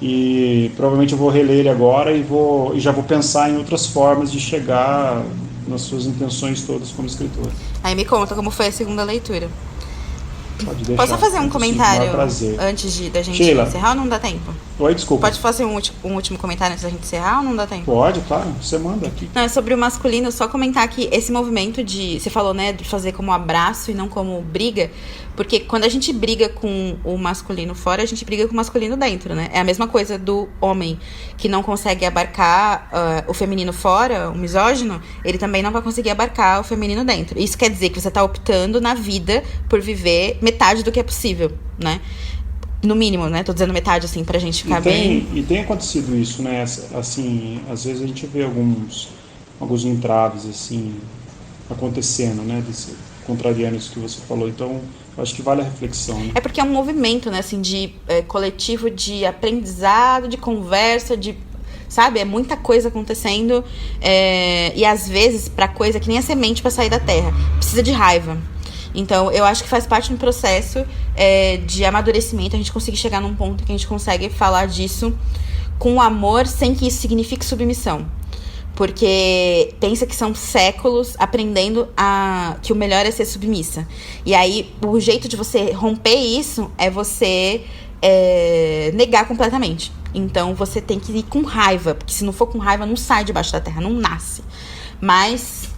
E provavelmente eu vou reler ele agora e já vou pensar em outras formas de chegar nas suas intenções todas como escritor. Aí me conta como foi a segunda leitura. Pode deixar. Posso fazer um comentário prazer. antes da gente Sheila. encerrar ou não dá tempo? Oi, desculpa. Pode fazer um último comentário antes da gente encerrar ou não dá tempo? Pode, claro. Você manda aqui. Não, é sobre o masculino, só comentar que esse movimento de... Você falou, né, de fazer como abraço e não como briga. Porque quando a gente briga com o masculino fora, a gente briga com o masculino dentro, né? É a mesma coisa do homem que não consegue abarcar o feminino fora, o misógino, ele também não vai conseguir abarcar o feminino dentro. Isso quer dizer que você tá optando na vida por viver metade do que é possível, né? No mínimo, né? Tô dizendo metade, assim, pra gente ficar bem... E tem acontecido isso, né? Assim, às vezes a gente vê alguns entraves, assim, acontecendo, né? Contrariando isso que você falou. Então, eu acho que vale a reflexão, né? É porque é um movimento, né, assim, de coletivo, de aprendizado, de conversa, sabe? É muita coisa acontecendo. E às vezes, pra coisa que nem a semente pra sair da terra, precisa de raiva. Então, eu acho que faz parte do processo de amadurecimento, a gente conseguir chegar num ponto que a gente consegue falar disso com amor, sem que isso signifique submissão. Porque pensa que são séculos aprendendo que o melhor é ser submissa. E aí, o jeito de você romper isso é você negar completamente. Então, você tem que ir com raiva. Porque se não for com raiva, não sai debaixo da terra, não nasce. Mas,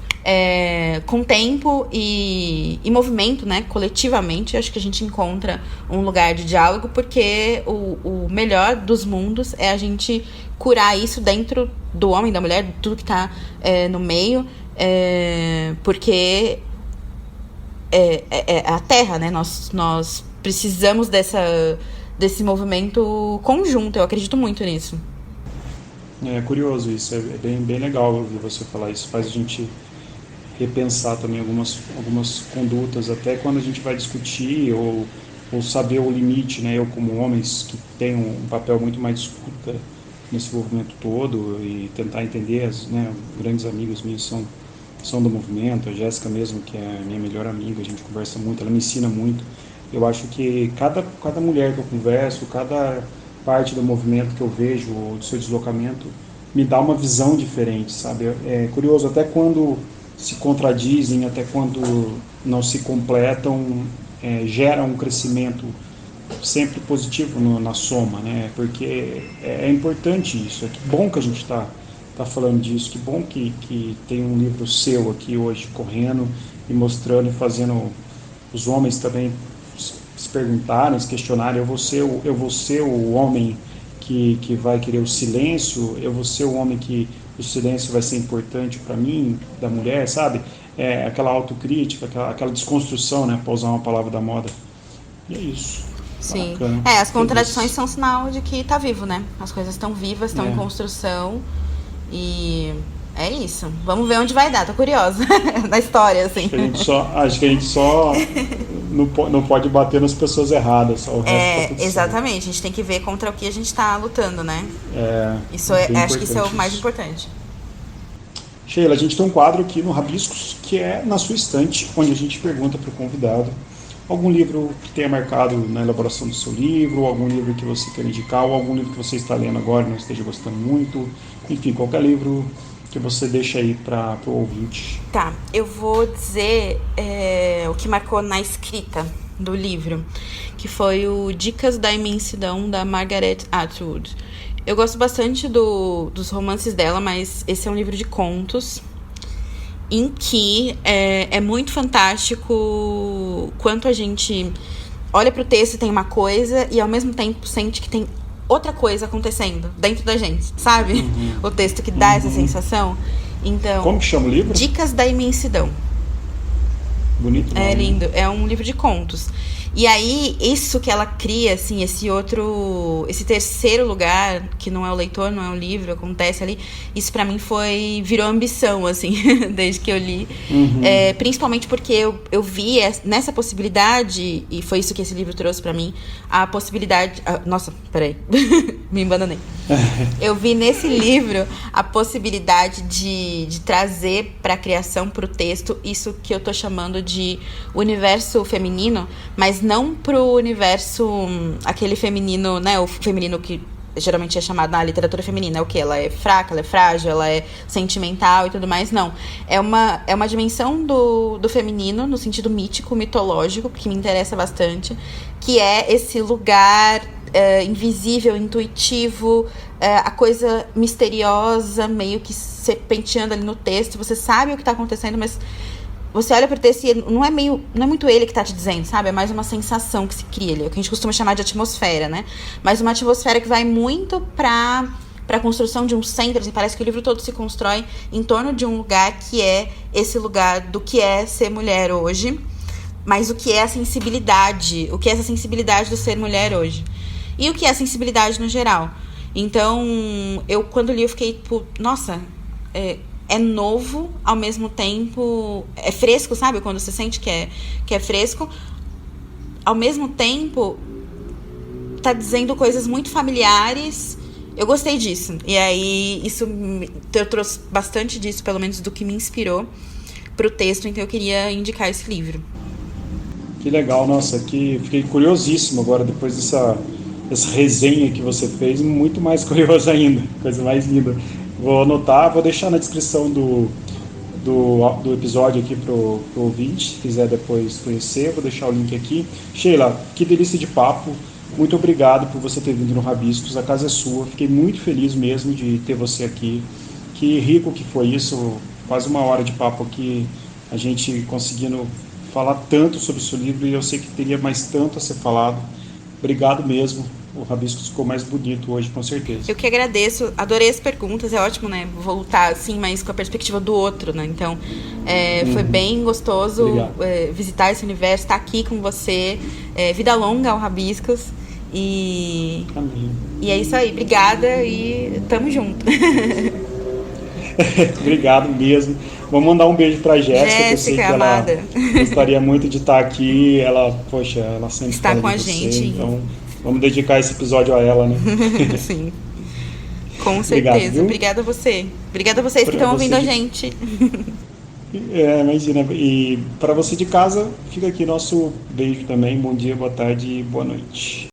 com tempo e movimento, né, coletivamente, acho que a gente encontra um lugar de diálogo. Porque o melhor dos mundos é a gente curar isso dentro do homem, da mulher, de tudo que tá no meio, porque a Terra, né? Nós precisamos desse movimento conjunto, eu acredito muito nisso. É curioso isso, é bem legal ouvir você falar isso, faz a gente repensar também algumas condutas, até quando a gente vai discutir ou saber o limite, né? Eu como homens que tenho um papel muito mais de escuta nesse movimento todo e tentar entender, né, grandes amigos meus são do movimento, a Jéssica mesmo, que é minha melhor amiga, a gente conversa muito, ela me ensina muito. Eu acho que cada mulher que eu converso, cada parte do movimento que eu vejo, do seu deslocamento, me dá uma visão diferente, sabe? É curioso, até quando se contradizem, até quando não se completam, gera um crescimento sempre positivo na soma, né? Porque é importante isso. Que bom que a gente está falando disso. Que bom que tem um livro seu aqui hoje correndo e mostrando e fazendo os homens também se perguntarem, se questionarem. Eu vou ser o homem que vai querer o silêncio. Eu vou ser o homem que o silêncio vai ser importante para mim, da mulher, sabe? Aquela autocrítica, aquela desconstrução, né? Para usar uma palavra da moda. E é isso. Sim. Bacana. As contradições são sinal de que tá vivo, né? As coisas estão vivas, estão em construção. E é isso. Vamos ver onde vai dar, tô curiosa. Da história, assim. Acho que a gente só não pode bater nas pessoas erradas, só o resto tá tudo exatamente. certo. A gente tem que ver contra o que a gente tá lutando, né? Bem Acho que isso é o mais isso. importante. Sheila, a gente tem um quadro aqui no Rabiscos que é na sua estante, onde a gente pergunta para o convidado algum livro que tenha marcado na elaboração do seu livro, ou algum livro que você quer indicar, ou algum livro que você está lendo agora e não esteja gostando muito. Enfim, qualquer livro que você deixa aí para o ouvinte. Tá, eu vou dizer o que marcou na escrita do livro, que foi o Dicas da Imensidão, da Margaret Atwood. Eu gosto bastante dos romances dela, mas esse é um livro de contos em que é muito fantástico quanto a gente olha pro texto e tem uma coisa e ao mesmo tempo sente que tem outra coisa acontecendo dentro da gente, sabe? O texto que dá essa sensação. Então, como que chama o livro? Dicas da Imensidão. Bonito nome. É lindo, é um livro de contos. E aí, isso que ela cria, assim, esse terceiro lugar, que não é o leitor, não é o livro, acontece ali, isso pra mim virou ambição, assim, desde que eu li. Principalmente porque eu vi nessa possibilidade, e foi isso que esse livro trouxe pra mim, a possibilidade... nossa, peraí, me embananei. Eu vi nesse livro a possibilidade de trazer pra criação, pro texto, isso que eu tô chamando de universo feminino, mas não pro universo, aquele feminino, né? O feminino que geralmente é chamado na literatura feminina. É o quê? Ela é fraca, ela é frágil, ela é sentimental e tudo mais. Não. É uma dimensão do feminino, no sentido mítico, mitológico, que me interessa bastante, que é esse lugar invisível, intuitivo, a coisa misteriosa, meio que serpenteando ali no texto. Você sabe o que está acontecendo, mas você olha pro texto e não é muito ele que tá te dizendo, sabe? É mais uma sensação que se cria ali, o que a gente costuma chamar de atmosfera, né? Mas uma atmosfera que vai muito pra construção de um centro, assim, parece que o livro todo se constrói em torno de um lugar que é esse lugar do que é ser mulher hoje, mas o que é a sensibilidade, o que é essa sensibilidade do ser mulher hoje. E o que é a sensibilidade no geral. Então, eu quando li, eu fiquei, tipo, nossa, é novo, ao mesmo tempo é fresco, sabe? Quando você sente que é fresco, ao mesmo tempo tá dizendo coisas muito familiares. Eu gostei disso. E aí, eu trouxe bastante disso, pelo menos do que me inspirou pro texto, então eu queria indicar esse livro. Que legal, nossa, fiquei curiosíssimo agora, depois dessa resenha que você fez, muito mais curioso ainda, coisa mais linda. Vou anotar, vou deixar na descrição do episódio aqui pro ouvinte, se quiser depois conhecer, vou deixar o link aqui. Sheila, que delícia de papo, muito obrigado por você ter vindo no Rabiscos, a casa é sua, fiquei muito feliz mesmo de ter você aqui, que rico que foi isso, quase uma hora de papo aqui, a gente conseguindo falar tanto sobre o seu livro, e eu sei que teria mais tanto a ser falado. Obrigado mesmo. O Rabiscos ficou mais bonito hoje, com certeza. Eu que agradeço, adorei as perguntas, é ótimo, né, voltar assim, mas com a perspectiva do outro, né, então foi bem gostoso visitar esse universo, estar aqui com você, vida longa ao Rabiscos, e é isso aí, obrigada e tamo junto. Obrigado mesmo. Vou mandar um beijo pra Jéssica, que eu sei que amada. Ela gostaria muito de estar aqui, ela sempre está fala com de a você, gente. Então vamos dedicar esse episódio a ela, né? Sim. Com certeza. Obrigada a você. Obrigada a vocês que estão ouvindo a gente. Imagina. E para você de casa, fica aqui nosso beijo também. Bom dia, boa tarde e boa noite.